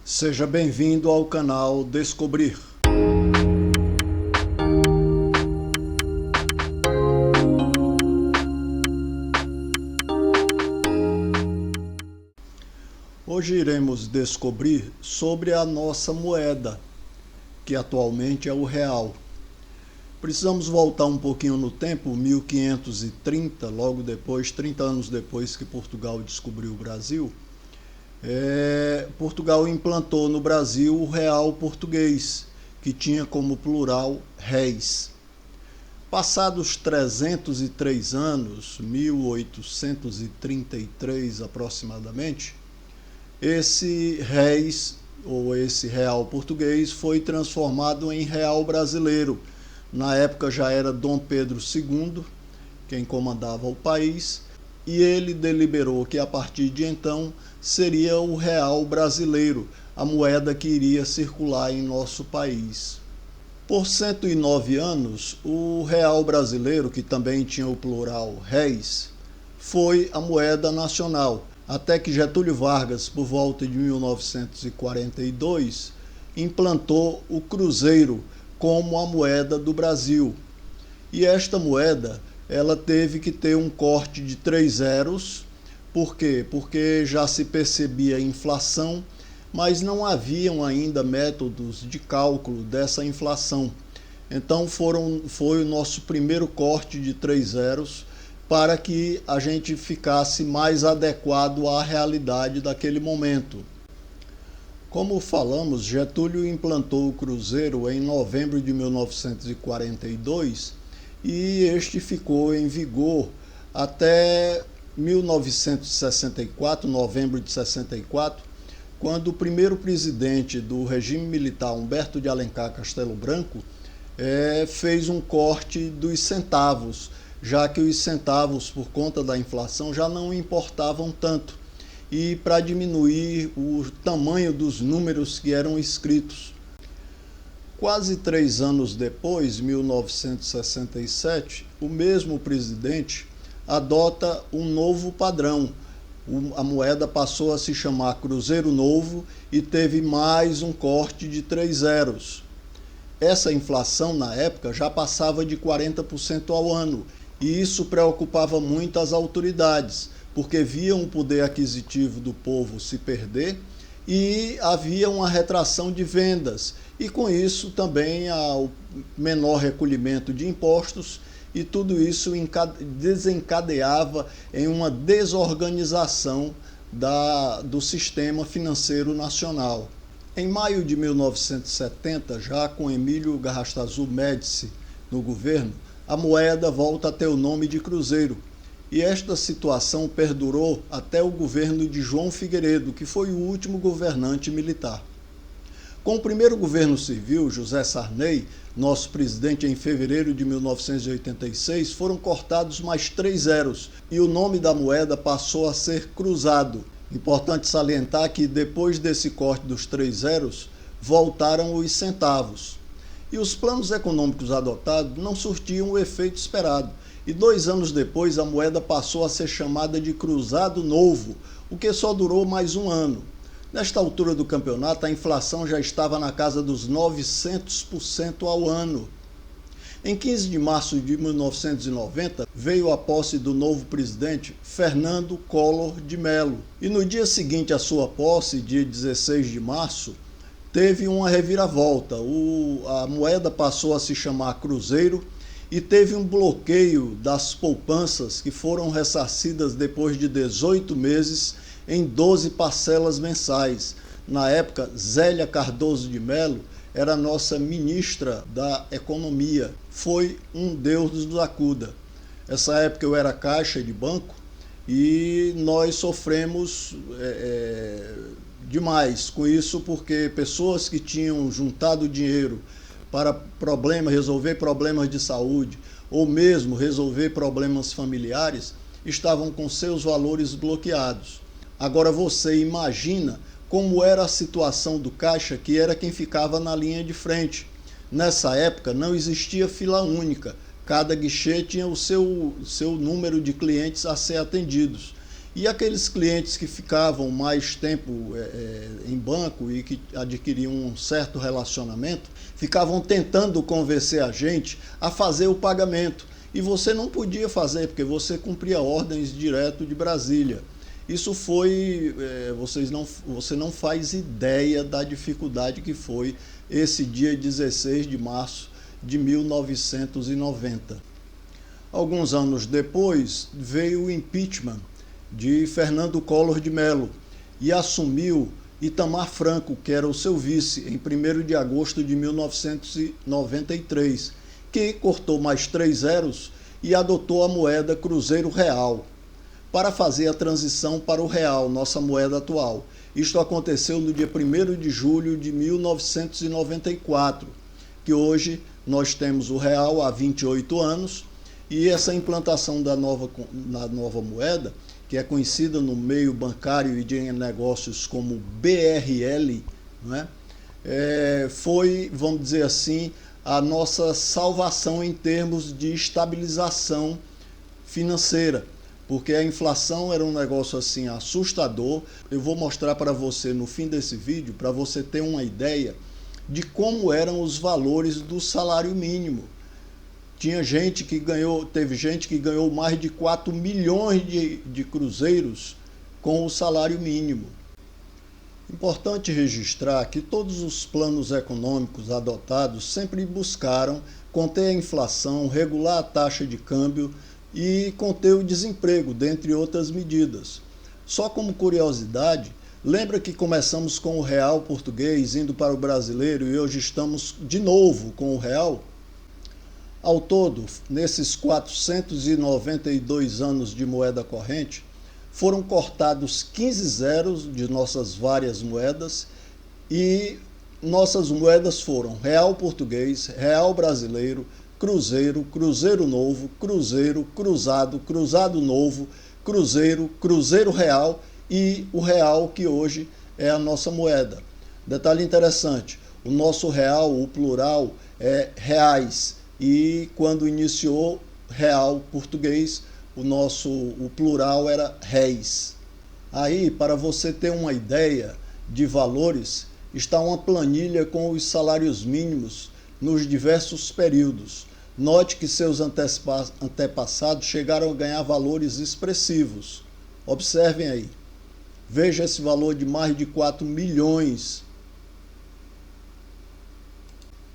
Seja bem-vindo ao canal Descobrir. Hoje iremos descobrir sobre a nossa moeda, que atualmente é o real. Precisamos voltar um pouquinho no tempo, 1530, logo depois, 30 anos depois que Portugal descobriu o Brasil. Portugal implantou no Brasil o real português, que tinha como plural réis. Passados 303 anos, 1833 aproximadamente, esse réis, ou esse real português, foi transformado em real brasileiro. Na época já era Dom Pedro II quem comandava o país, e ele deliberou que a partir de então seria o real brasileiro, a moeda que iria circular em nosso país. Por 109 anos, o real brasileiro, que também tinha o plural réis, foi a moeda nacional, até que Getúlio Vargas, por volta de 1942, implantou o cruzeiro como a moeda do Brasil. E esta moeda, ela teve que ter um corte de 3 zeros. Por quê? Porque já se percebia inflação, mas não haviam ainda métodos de cálculo dessa inflação. Então foi o nosso primeiro corte de 3 zeros para que a gente ficasse mais adequado à realidade daquele momento. Como falamos, Getúlio implantou o cruzeiro em novembro de 1942 e este ficou em vigor até 1964, novembro de 64, quando o primeiro presidente do regime militar, Humberto de Alencar Castelo Branco, fez um corte dos centavos, já que os centavos, por conta da inflação, já não importavam tanto, e para diminuir o tamanho dos números que eram escritos. Quase 3 anos depois, 1967, o mesmo presidente adota um novo padrão. A moeda passou a se chamar Cruzeiro Novo e teve mais um corte de 3 zeros. Essa inflação, na época, já passava de 40% ao ano, e isso preocupava muito as autoridades, porque viam o poder aquisitivo do povo se perder e havia uma retração de vendas, e com isso também o menor recolhimento de impostos, e tudo isso desencadeava em uma desorganização do sistema financeiro nacional. Em maio de 1970, já com Emílio Garrastazu Médici no governo, a moeda volta a ter o nome de cruzeiro. E esta situação perdurou até o governo de João Figueiredo, que foi o último governante militar. Com o primeiro governo civil, José Sarney, nosso presidente, em fevereiro de 1986, foram cortados mais 3 zeros e o nome da moeda passou a ser cruzado. Importante salientar que depois desse corte dos 3 zeros, voltaram os centavos. E os planos econômicos adotados não surtiam o efeito esperado. E 2 anos depois, a moeda passou a ser chamada de Cruzado Novo, o que só durou mais um ano. Nesta altura do campeonato, a inflação já estava na casa dos 900% ao ano. Em 15 de março de 1990, veio a posse do novo presidente, Fernando Collor de Mello. E no dia seguinte à sua posse, dia 16 de março, teve uma reviravolta. A moeda passou a se chamar Cruzeiro e teve um bloqueio das poupanças que foram ressarcidas depois de 18 meses em 12 parcelas mensais. Na época, Zélia Cardoso de Mello era nossa ministra da Economia. Foi um Deus nos acuda. Essa época eu era caixa de banco e nós sofremos demais com isso, porque pessoas que tinham juntado dinheiro para resolver problemas de saúde ou mesmo resolver problemas familiares estavam com seus valores bloqueados. Agora você imagina como era a situação do caixa, que era quem ficava na linha de frente. Nessa época não existia fila única, cada guichê tinha o seu número de clientes a ser atendidos. E aqueles clientes que ficavam mais tempo em banco e que adquiriam um certo relacionamento, ficavam tentando convencer a gente a fazer o pagamento. E você não podia fazer, porque você cumpria ordens direto de Brasília. Isso foi, você não faz ideia da dificuldade que foi esse dia 16 de março de 1990. Alguns anos depois, veio o impeachment de Fernando Collor de Mello e assumiu Itamar Franco, que era o seu vice, em 1º de agosto de 1993, que cortou mais 3 zeros e adotou a moeda Cruzeiro Real, para fazer a transição para o real, nossa moeda atual. Isto aconteceu no dia 1º de julho de 1994, que hoje nós temos o real há 28 anos, e essa implantação da nova moeda, que é conhecida no meio bancário e de negócios como BRL, né, foi, vamos dizer assim, a nossa salvação em termos de estabilização financeira, porque a inflação era um negócio assim assustador. Eu vou mostrar para você no fim desse vídeo, para você ter uma ideia de como eram os valores do salário mínimo. Teve gente que ganhou mais de 4 milhões de cruzeiros com o salário mínimo. Importante registrar que todos os planos econômicos adotados sempre buscaram conter a inflação, regular a taxa de câmbio e conter o desemprego, dentre outras medidas. Só como curiosidade, lembra que começamos com o real português indo para o brasileiro e hoje estamos de novo com o real? Ao todo, nesses 492 anos de moeda corrente, foram cortados 15 zeros de nossas várias moedas e nossas moedas foram real português, real brasileiro, cruzeiro, cruzeiro novo, cruzeiro, cruzado, cruzado novo, cruzeiro, cruzeiro real e o real que hoje é a nossa moeda. Detalhe interessante, o nosso real, o plural, é reais. E quando iniciou real português, o plural era réis. Aí, para você ter uma ideia de valores, está uma planilha com os salários mínimos nos diversos períodos. Note que seus antepassados chegaram a ganhar valores expressivos. Observem aí. Veja esse valor de mais de 4 milhões.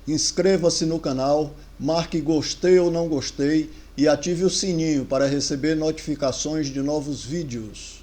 Inscreva-se no canal, marque gostei ou não gostei e ative o sininho para receber notificações de novos vídeos.